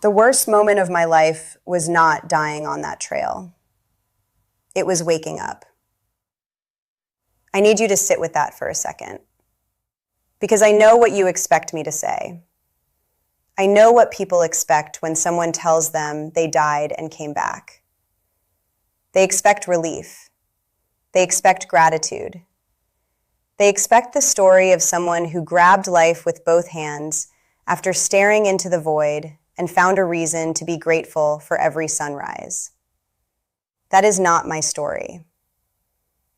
The worst moment of my life was not dying on that trail. It was waking up. I need you to sit with that for a second, because I know what you expect me to say. I know what people expect when someone tells them they died and came back. They expect relief. They expect gratitude. They expect the story of someone who grabbed life with both hands after staring into the void and found a reason to be grateful for every sunrise. That is not my story.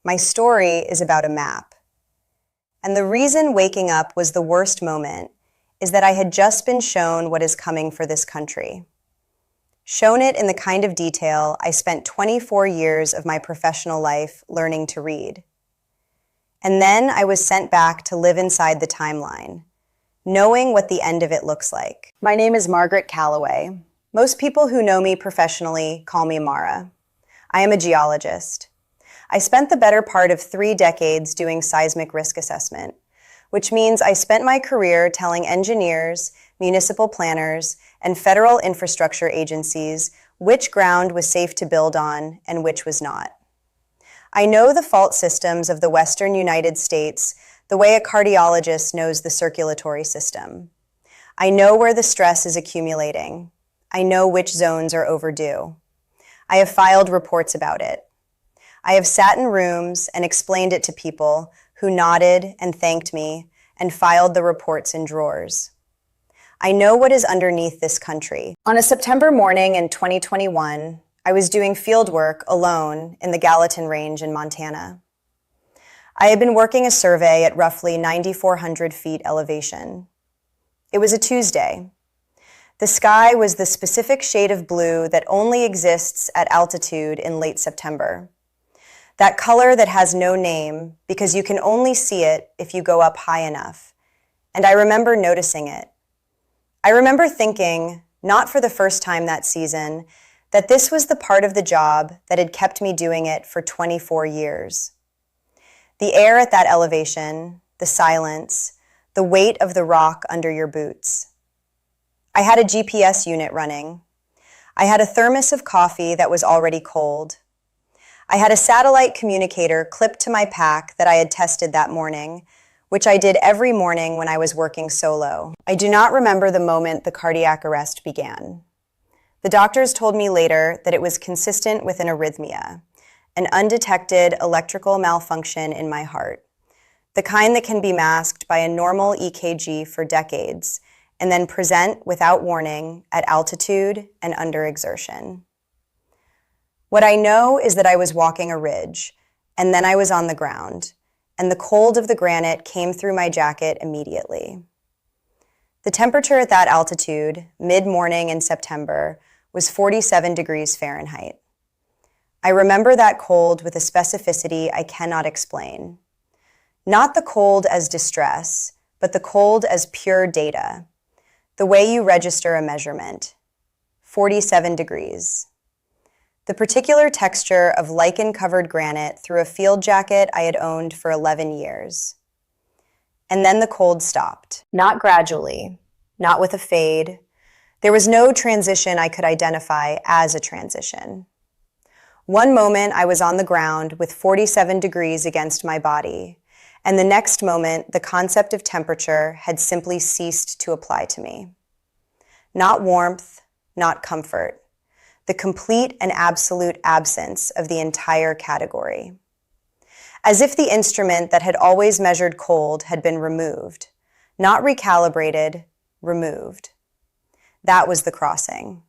My story is about a map. And the reason waking up was the worst moment is that I had just been shown what is coming for this country. Shown it in the kind of detail I spent 24 years of my professional life learning to read. And then I was sent back to live inside the timeline, knowing what the end of it looks like. My name is Margaret Calloway. Most people who know me professionally call me Mara. I am a geologist. I spent the better part of 3 decades doing seismic risk assessment, which means I spent my career telling engineers, municipal planners, and federal infrastructure agencies which ground was safe to build on and which was not. I know the fault systems of the Western United States the way a cardiologist knows the circulatory system. I know where the stress is accumulating. I know which zones are overdue. I have filed reports about it. I have sat in rooms and explained it to people who nodded and thanked me and filed the reports in drawers. I know what is underneath this country. On a September morning in 2021, I was doing field work alone in the Gallatin Range in Montana. I had been working a survey at roughly 9,400 feet elevation. It was a Tuesday. The sky was the specific shade of blue that only exists at altitude in late September. That color that has no name because you can only see it if you go up high enough. And I remember noticing it. I remember thinking, not for the first time that season, that this was the part of the job that had kept me doing it for 24 years. The air at that elevation, the silence, the weight of the rock under your boots. I had a GPS unit running. I had a thermos of coffee that was already cold. I had a satellite communicator clipped to my pack that I had tested that morning, which I did every morning when I was working solo. I do not remember the moment the cardiac arrest began. The doctors told me later that it was consistent with an arrhythmia, an undetected electrical malfunction in my heart, the kind that can be masked by a normal EKG for decades and then present without warning at altitude and under exertion. What I know is that I was walking a ridge, and then I was on the ground, and the cold of the granite came through my jacket immediately. The temperature at that altitude, mid-morning in September, was 47 degrees Fahrenheit. I remember that cold with a specificity I cannot explain. Not the cold as distress, but the cold as pure data, the way you register a measurement. 47 degrees. The particular texture of lichen-covered granite through a field jacket I had owned for 11 years. And then the cold stopped. Not gradually, not with a fade. There was no transition I could identify as a transition. One moment I was on the ground with 47 degrees against my body, and the next moment the concept of temperature had simply ceased to apply to me. Not warmth, not comfort. The complete and absolute absence of the entire category. As if the instrument that had always measured cold had been removed, not recalibrated, removed. That was the crossing.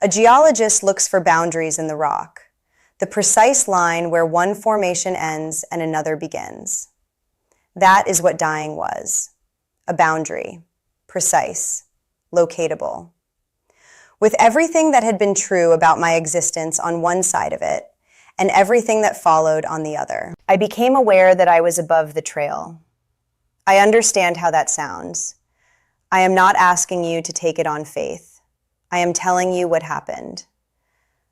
A geologist looks for boundaries in the rock, the precise line where one formation ends and another begins. That is what dying was, a boundary, precise, locatable. With everything that had been true about my existence on one side of it, and everything that followed on the other, I became aware that I was above the trail. I understand how that sounds. I am not asking you to take it on faith. I am telling you what happened.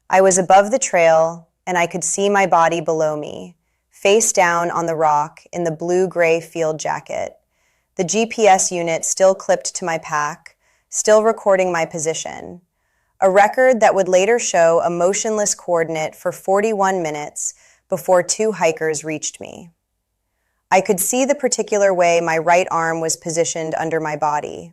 I was above the trail, and I could see my body below me, face down on the rock in the blue-gray field jacket, the GPS unit still clipped to my pack, still recording my position, a record that would later show a motionless coordinate for 41 minutes before two hikers reached me. I could see the particular way my right arm was positioned under my body.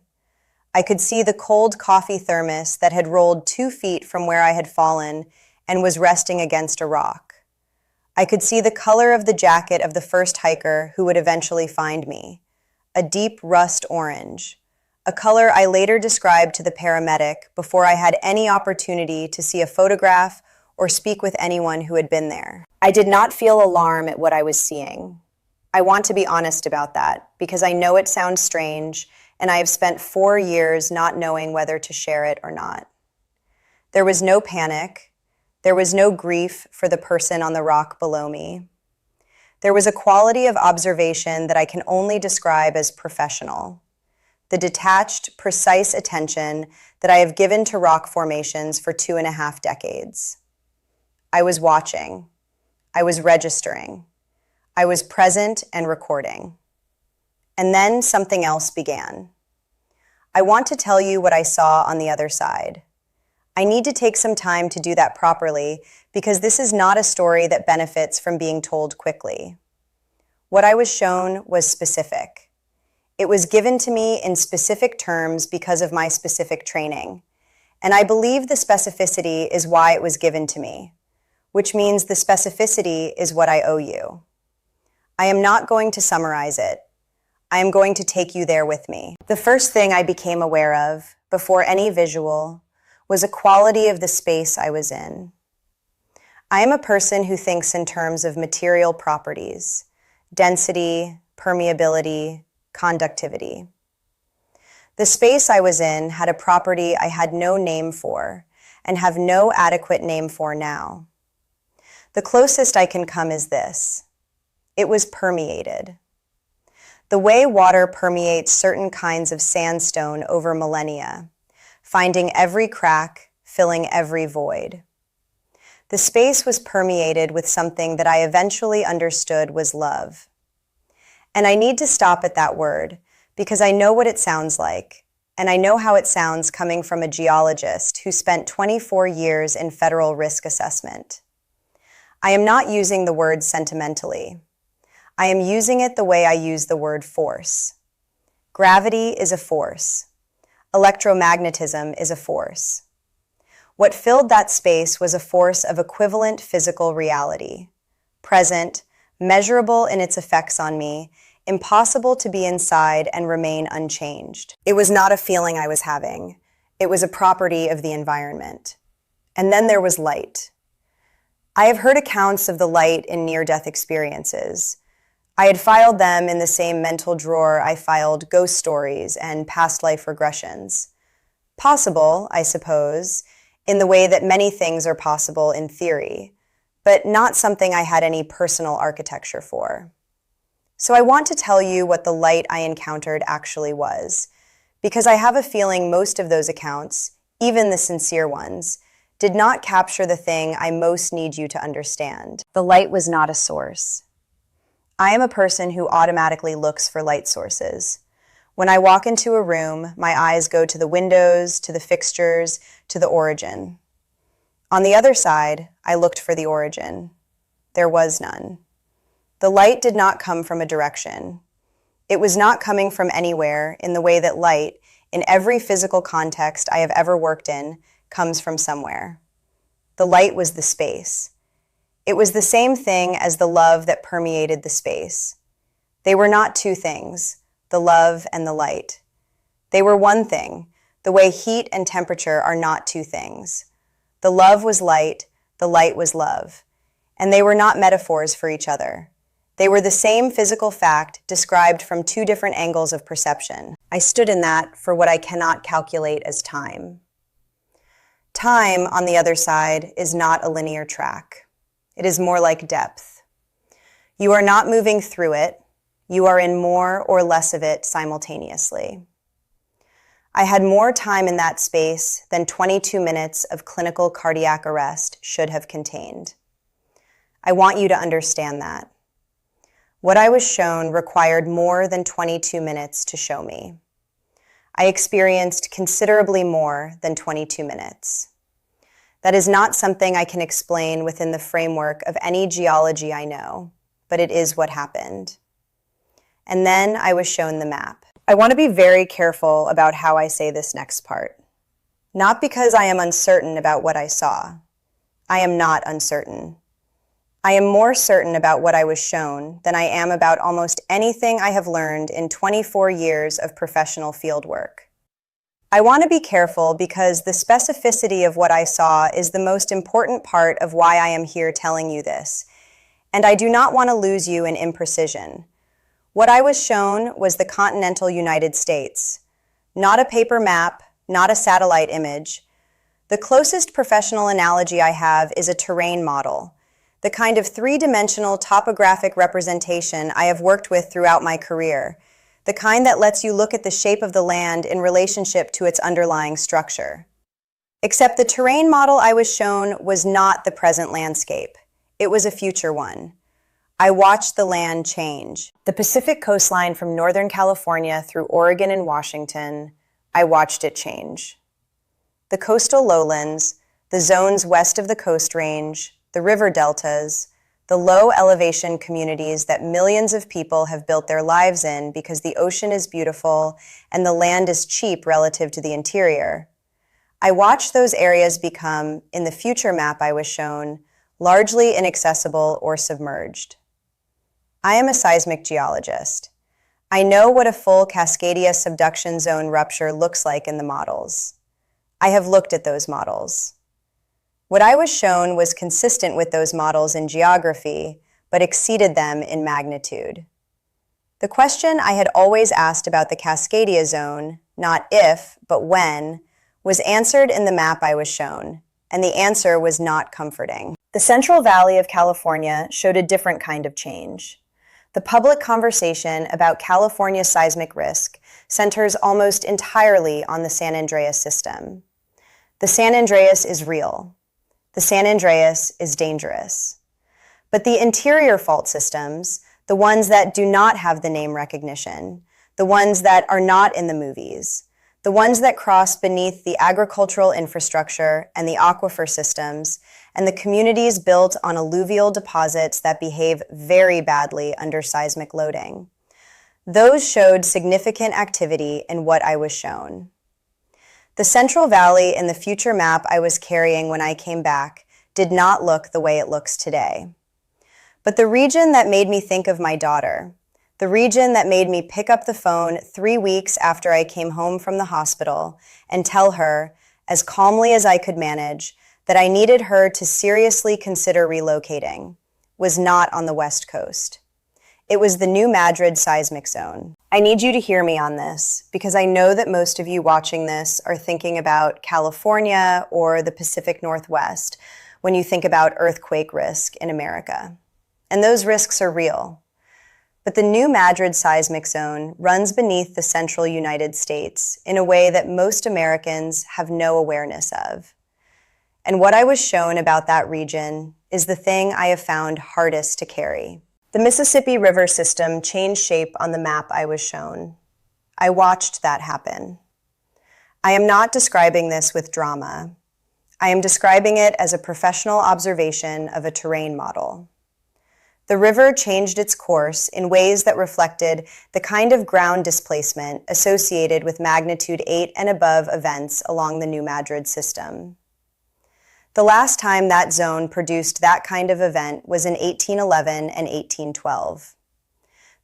I could see the cold coffee thermos that had rolled 2 feet from where I had fallen and was resting against a rock. I could see the color of the jacket of the first hiker who would eventually find me, a deep rust orange, a color I later described to the paramedic before I had any opportunity to see a photograph or speak with anyone who had been there. I did not feel alarm at what I was seeing. I want to be honest about that because I know it sounds strange and I have spent 4 years not knowing whether to share it or not. There was no panic. There was no grief for the person on the rock below me. There was a quality of observation that I can only describe as professional. The detached, precise attention that I have given to rock formations for 2.5 decades. I was watching. I was registering. I was present and recording. And then something else began. I want to tell you what I saw on the other side. I need to take some time to do that properly because this is not a story that benefits from being told quickly. What I was shown was specific. It was given to me in specific terms because of my specific training. And I believe the specificity is why it was given to me, which means the specificity is what I owe you. I am not going to summarize it. I am going to take you there with me. The first thing I became aware of, before any visual, was a quality of the space I was in. I am a person who thinks in terms of material properties, density, permeability, conductivity. The space I was in had a property I had no name for and have no adequate name for now. The closest I can come is this. It was permeated. The way water permeates certain kinds of sandstone over millennia, finding every crack, filling every void. The space was permeated with something that I eventually understood was love. And I need to stop at that word because I know what it sounds like, and I know how it sounds coming from a geologist who spent 24 years in federal risk assessment. I am not using the word sentimentally. I am using it the way I use the word force. Gravity is a force. Electromagnetism is a force. What filled that space was a force of equivalent physical reality, present, measurable in its effects on me, impossible to be inside and remain unchanged. It was not a feeling I was having. It was a property of the environment. And then there was light. I have heard accounts of the light in near-death experiences. I had filed them in the same mental drawer I filed ghost stories and past life regressions. Possible, I suppose, in the way that many things are possible in theory, but not something I had any personal architecture for. So I want to tell you what the light I encountered actually was, because I have a feeling most of those accounts, even the sincere ones, did not capture the thing I most need you to understand. The light was not a source. I am a person who automatically looks for light sources. When I walk into a room, my eyes go to the windows, to the fixtures, to the origin. On the other side, I looked for the origin. There was none. The light did not come from a direction. It was not coming from anywhere in the way that light, in every physical context I have ever worked in, comes from somewhere. The light was the space. It was the same thing as the love that permeated the space. They were not two things, the love and the light. They were one thing, the way heat and temperature are not two things. The love was light, the light was love. And they were not metaphors for each other. They were the same physical fact described from two different angles of perception. I stood in that for what I cannot calculate as time. Time, on the other side, is not a linear track. It is more like depth. You are not moving through it. You are in more or less of it simultaneously. I had more time in that space than 22 minutes of clinical cardiac arrest should have contained. I want you to understand that. What I was shown required more than 22 minutes to show me. I experienced considerably more than 22 minutes. That is not something I can explain within the framework of any geology I know, but it is what happened. And then I was shown the map. I want to be very careful about how I say this next part. Not because I am uncertain about what I saw. I am not uncertain. I am more certain about what I was shown than I am about almost anything I have learned in 24 years of professional fieldwork. I want to be careful because the specificity of what I saw is the most important part of why I am here telling you this, and I do not want to lose you in imprecision. What I was shown was the continental United States, not a paper map, not a satellite image. The closest professional analogy I have is a terrain model, the kind of three-dimensional topographic representation I have worked with throughout my career, the kind that lets you look at the shape of the land in relationship to its underlying structure. Except the terrain model I was shown was not the present landscape. It was a future one. I watched the land change. The Pacific coastline from Northern California through Oregon and Washington, I watched it change. The coastal lowlands, the zones west of the Coast Range, the river deltas, the low elevation communities that millions of people have built their lives in because the ocean is beautiful and the land is cheap relative to the interior. I watched those areas become, in the future map I was shown, largely inaccessible or submerged. I am a seismic geologist. I know what a full Cascadia subduction zone rupture looks like in the models. I have looked at those models. What I was shown was consistent with those models in geography, but exceeded them in magnitude. The question I had always asked about the Cascadia zone, not if, but when, was answered in the map I was shown, and the answer was not comforting. The Central Valley of California showed a different kind of change. The public conversation about California's seismic risk centers almost entirely on the San Andreas system. The San Andreas is real. The San Andreas is dangerous. But the interior fault systems, the ones that do not have the name recognition, the ones that are not in the movies, the ones that cross beneath the agricultural infrastructure and the aquifer systems, and the communities built on alluvial deposits that behave very badly under seismic loading. Those showed significant activity in what I was shown. The Central Valley in the future map I was carrying when I came back did not look the way it looks today. But the region that made me think of my daughter, the region that made me pick up the phone 3 weeks after I came home from the hospital and tell her, as calmly as I could manage, that I needed her to seriously consider relocating, was not on the West Coast. It was the New Madrid seismic zone. I need you to hear me on this, because I know that most of you watching this are thinking about California or the Pacific Northwest when you think about earthquake risk in America. And those risks are real. But the New Madrid seismic zone runs beneath the central United States in a way that most Americans have no awareness of. And what I was shown about that region is the thing I have found hardest to carry. The Mississippi River system changed shape on the map I was shown. I watched that happen. I am not describing this with drama. I am describing it as a professional observation of a terrain model. The river changed its course in ways that reflected the kind of ground displacement associated with magnitude 8 and above events along the New Madrid system. The last time that zone produced that kind of event was in 1811 and 1812.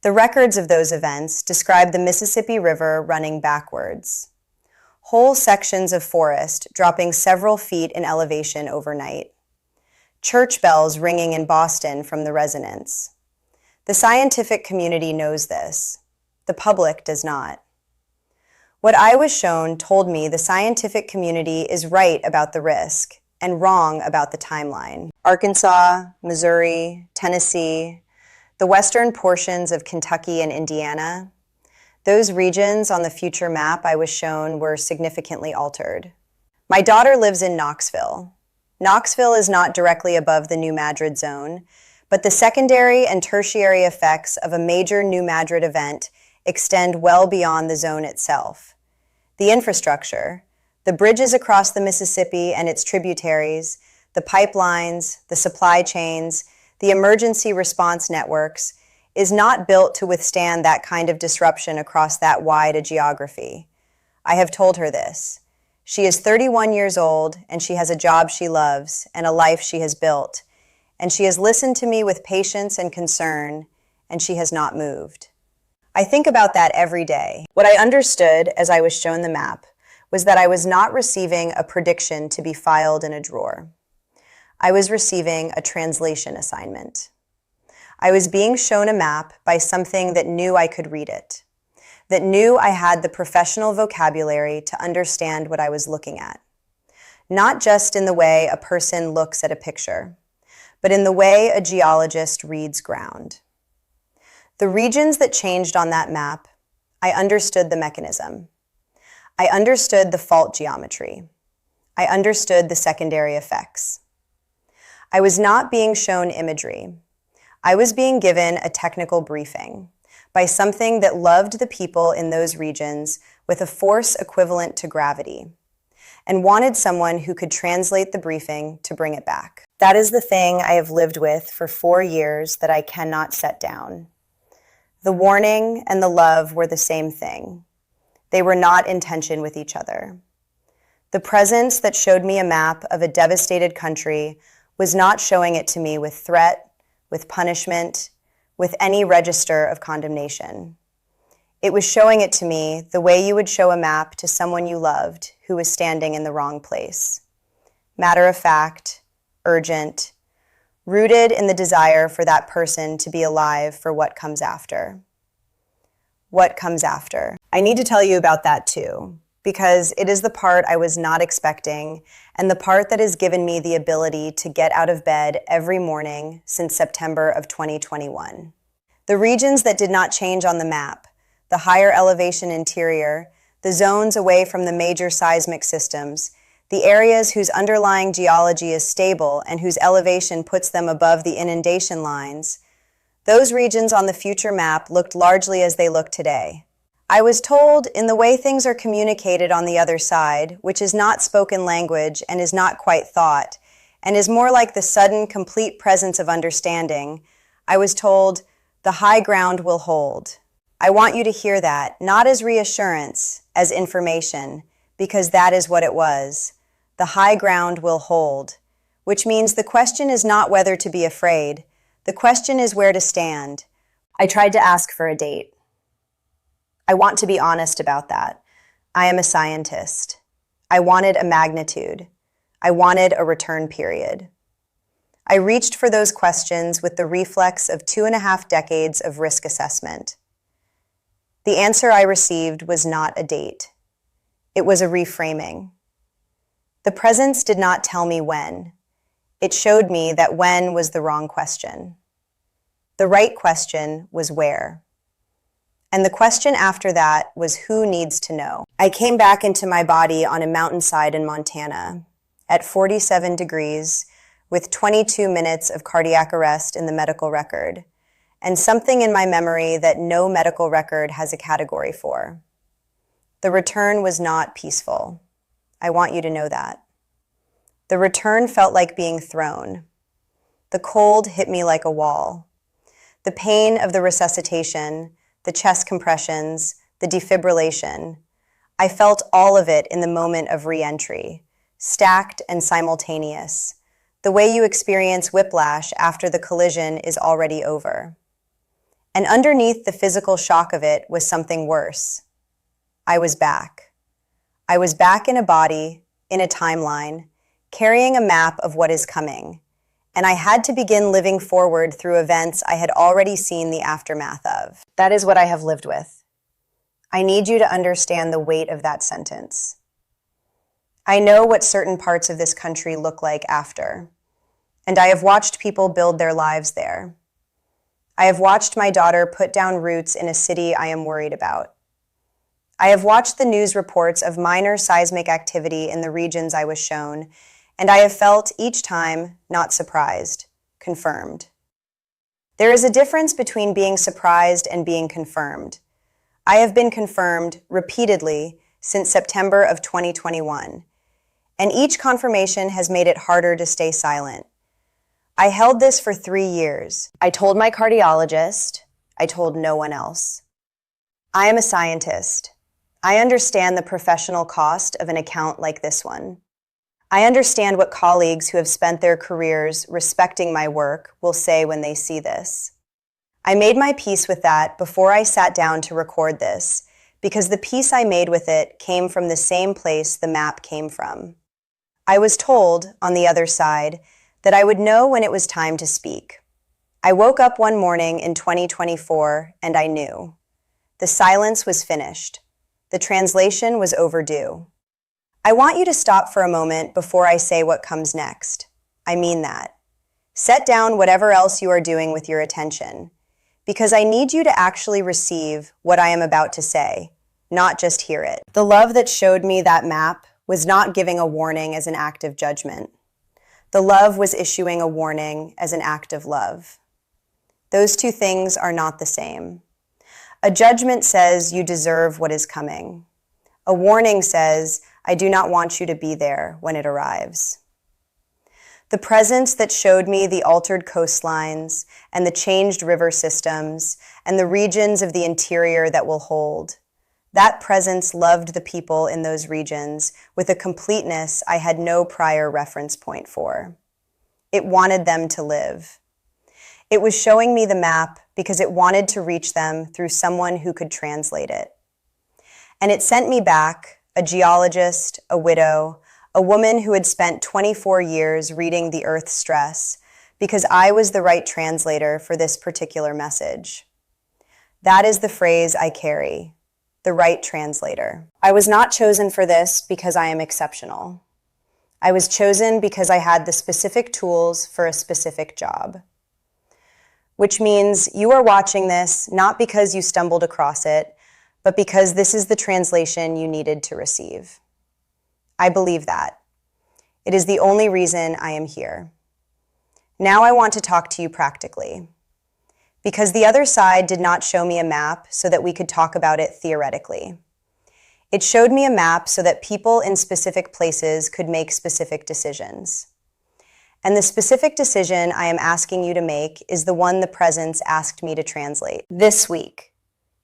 The records of those events describe the Mississippi River running backwards. Whole sections of forest dropping several feet in elevation overnight. Church bells ringing in Boston from the resonance. The scientific community knows this. The public does not. What I was shown told me the scientific community is right about the risk and wrong about the timeline. Arkansas, Missouri, Tennessee, the western portions of Kentucky and Indiana, those regions on the future map I was shown were significantly altered. My daughter lives in Knoxville. Knoxville is not directly above the New Madrid zone, but the secondary and tertiary effects of a major New Madrid event extend well beyond the zone itself. The infrastructure, the bridges across the Mississippi and its tributaries, the pipelines, the supply chains, the emergency response networks, is not built to withstand that kind of disruption across that wide a geography. I have told her this. She is 31 years old, and she has a job she loves and a life she has built, and she has listened to me with patience and concern, and she has not moved. I think about that every day. What I understood as I was shown the map was that I was not receiving a prediction to be filed in a drawer. I was receiving a translation assignment. I was being shown a map by something that knew I could read it, that knew I had the professional vocabulary to understand what I was looking at. Not just in the way a person looks at a picture, but in the way a geologist reads ground. The regions that changed on that map, I understood the mechanism. I understood the fault geometry. I understood the secondary effects. I was not being shown imagery. I was being given a technical briefing by something that loved the people in those regions with a force equivalent to gravity, and wanted someone who could translate the briefing to bring it back. That is the thing I have lived with for 4 years that I cannot set down. The warning and the love were the same thing. They were not in tension with each other. The presence that showed me a map of a devastated country was not showing it to me with threat, with punishment, with any register of condemnation. It was showing it to me the way you would show a map to someone you loved who was standing in the wrong place. Matter of fact, urgent, rooted in the desire for that person to be alive for what comes after. What comes after? I need to tell you about that too, because it is the part I was not expecting and the part that has given me the ability to get out of bed every morning since September of 2021. The regions that did not change on the map, the higher elevation interior, the zones away from the major seismic systems, the areas whose underlying geology is stable and whose elevation puts them above the inundation lines, those regions on the future map looked largely as they look today. I was told in the way things are communicated on the other side, which is not spoken language and is not quite thought, and is more like the sudden, complete presence of understanding, I was told, the high ground will hold. I want you to hear that, not as reassurance, as information, because that is what it was. The high ground will hold, which means the question is not whether to be afraid. The question is where to stand. I tried to ask for a date. I want to be honest about that. I am a scientist. I wanted a magnitude. I wanted a return period. I reached for those questions with the reflex of 2.5 decades of risk assessment. The answer I received was not a date. It was a reframing. The presence did not tell me when. It showed me that when was the wrong question. The right question was where. And the question after that was who needs to know. I came back into my body on a mountainside in Montana at 47 degrees with 22 minutes of cardiac arrest in the medical record, and something in my memory that no medical record has a category for. The return was not peaceful. I want you to know that. The return felt like being thrown. The cold hit me like a wall. The pain of the resuscitation, the chest compressions, the defibrillation, I felt all of it in the moment of re-entry, stacked and simultaneous, the way you experience whiplash after the collision is already over. And underneath the physical shock of it was something worse. I was back. I was back in a body, in a timeline, carrying a map of what is coming, and I had to begin living forward through events I had already seen the aftermath of. That is what I have lived with. I need you to understand the weight of that sentence. I know what certain parts of this country look like after, and I have watched people build their lives there. I have watched my daughter put down roots in a city I am worried about. I have watched the news reports of minor seismic activity in the regions I was shown, and I have felt each time not surprised, confirmed. There is a difference between being surprised and being confirmed. I have been confirmed repeatedly since September of 2021, and each confirmation has made it harder to stay silent. I held this for 3 years. I told my cardiologist. I told no one else. I am a scientist. I understand the professional cost of an account like this one. I understand what colleagues who have spent their careers respecting my work will say when they see this. I made my peace with that before I sat down to record this, because the peace I made with it came from the same place the map came from. I was told, on the other side, that I would know when it was time to speak. I woke up one morning in 2024 and I knew. The silence was finished. The translation was overdue. I want you to stop for a moment before I say what comes next. I mean that. Set down whatever else you are doing with your attention, because I need you to actually receive what I am about to say, not just hear it. The love that showed me that map was not giving a warning as an act of judgment. The love was issuing a warning as an act of love. Those two things are not the same. A judgment says you deserve what is coming. A warning says, I do not want you to be there when it arrives. The presence that showed me the altered coastlines and the changed river systems and the regions of the interior that will hold, that presence loved the people in those regions with a completeness I had no prior reference point for. It wanted them to live. It was showing me the map because it wanted to reach them through someone who could translate it. And it sent me back, a geologist, a widow, a woman who had spent 24 years reading the Earth's stress, because I was the right translator for this particular message. That is the phrase I carry, the right translator. I was not chosen for this because I am exceptional. I was chosen because I had the specific tools for a specific job. Which means you are watching this not because you stumbled across it, but because this is the translation you needed to receive. I believe that. It is the only reason I am here. Now I want to talk to you practically. Because the other side did not show me a map so that we could talk about it theoretically. It showed me a map so that people in specific places could make specific decisions. And the specific decision I am asking you to make is the one the presence asked me to translate. This week.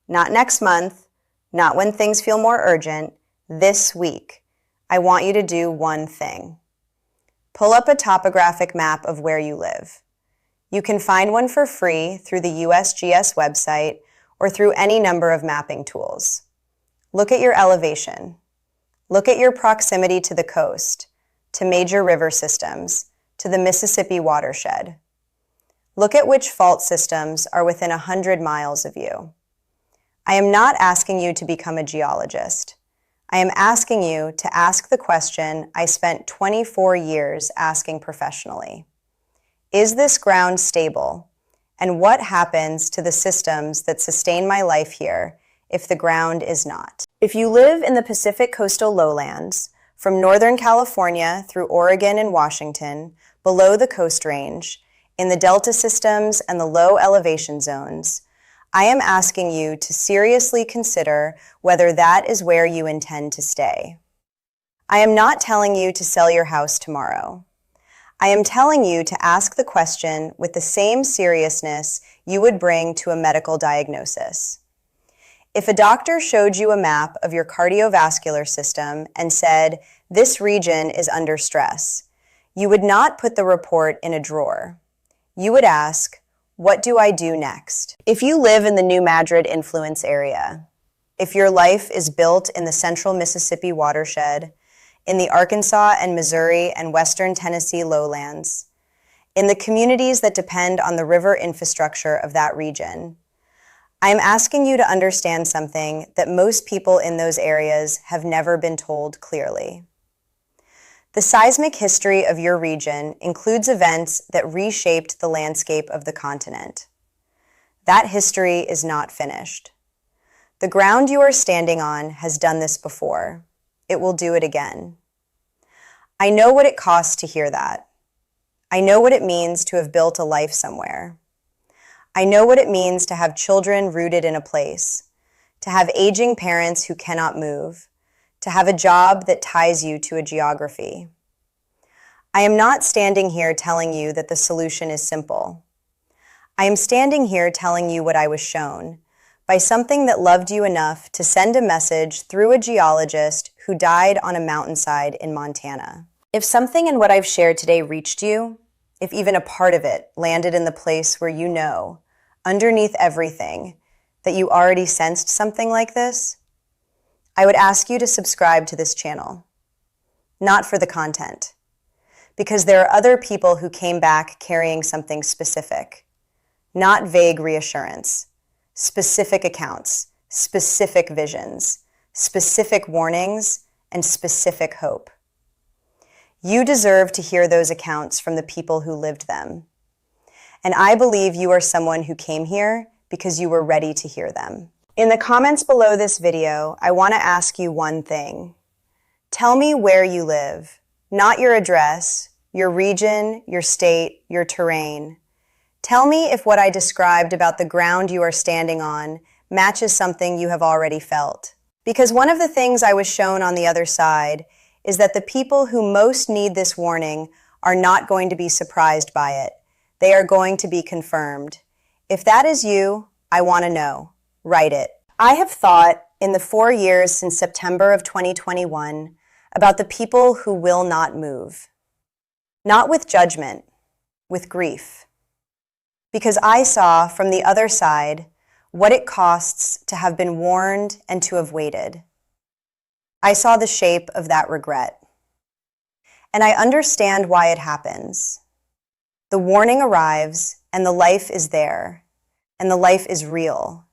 Not next month, not when things feel more urgent. This week, I want you to do one thing. Pull up a topographic map of where you live. You can find one for free through the USGS website or through any number of mapping tools. Look at your elevation. Look at your proximity to the coast, to major river systems, to the Mississippi watershed. Look at which fault systems are within 100 miles of you. I am not asking you to become a geologist. I am asking you to ask the question I spent 24 years asking professionally. Is this ground stable? And what happens to the systems that sustain my life here if the ground is not? If you live in the Pacific coastal lowlands, from Northern California through Oregon and Washington, below the Coast Range, in the delta systems and the low elevation zones, I am asking you to seriously consider whether that is where you intend to stay. I am not telling you to sell your house tomorrow. I am telling you to ask the question with the same seriousness you would bring to a medical diagnosis. If a doctor showed you a map of your cardiovascular system and said, this region is under stress, you would not put the report in a drawer. You would ask, what do I do next? If you live in the New Madrid influence area, if your life is built in the central Mississippi watershed, in the Arkansas and Missouri and western Tennessee lowlands, in the communities that depend on the river infrastructure of that region, I am asking you to understand something that most people in those areas have never been told clearly. The seismic history of your region includes events that reshaped the landscape of the continent. That history is not finished. The ground you are standing on has done this before. It will do it again. I know what it costs to hear that. I know what it means to have built a life somewhere. I know what it means to have children rooted in a place, to have aging parents who cannot move, to have a job that ties you to a geography. I am not standing here telling you that the solution is simple. I am standing here telling you what I was shown by something that loved you enough to send a message through a geologist who died on a mountainside in Montana. If something in what I've shared today reached you, if even a part of it landed in the place where you know, underneath everything, that you already sensed something like this, I would ask you to subscribe to this channel. Not for the content, because there are other people who came back carrying something specific, not vague reassurance, specific accounts, specific visions, specific warnings, and specific hope. You deserve to hear those accounts from the people who lived them. And I believe you are someone who came here because you were ready to hear them. In the comments below this video, I want to ask you one thing. Tell me where you live, not your address, your region, your state, your terrain. Tell me if what I described about the ground you are standing on matches something you have already felt. Because one of the things I was shown on the other side is that the people who most need this warning are not going to be surprised by it. They are going to be confirmed. If that is you, I want to know. Write it. I have thought in the 4 years since September of 2021 about the people who will not move. Not with judgment, with grief. Because I saw from the other side what it costs to have been warned and to have waited. I saw the shape of that regret. And I understand why it happens. The warning arrives, and the life is there, and the life is real,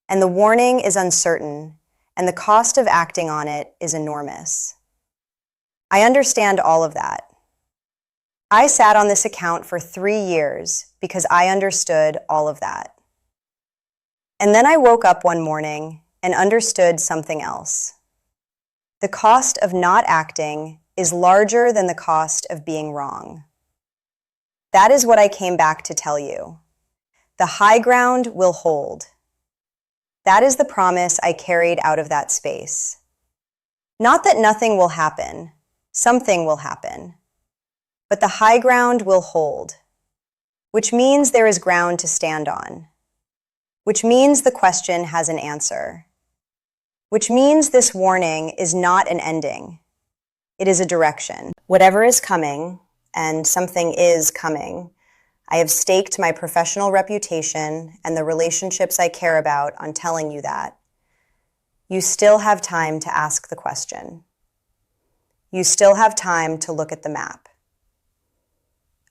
and the warning is uncertain, and the cost of acting on it is enormous. I understand all of that. I sat on this account for 3 years because I understood all of that. And then I woke up one morning and understood something else. The cost of not acting is larger than the cost of being wrong. That is what I came back to tell you. The high ground will hold. That is the promise I carried out of that space. Not that nothing will happen. Something will happen. But the high ground will hold, which means there is ground to stand on, which means the question has an answer, which means this warning is not an ending. It is a direction. Whatever is coming, and something is coming, I have staked my professional reputation and the relationships I care about on telling you that. You still have time to ask the question. You still have time to look at the map.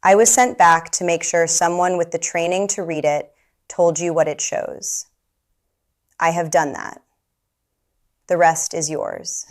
I was sent back to make sure someone with the training to read it told you what it shows. I have done that. The rest is yours.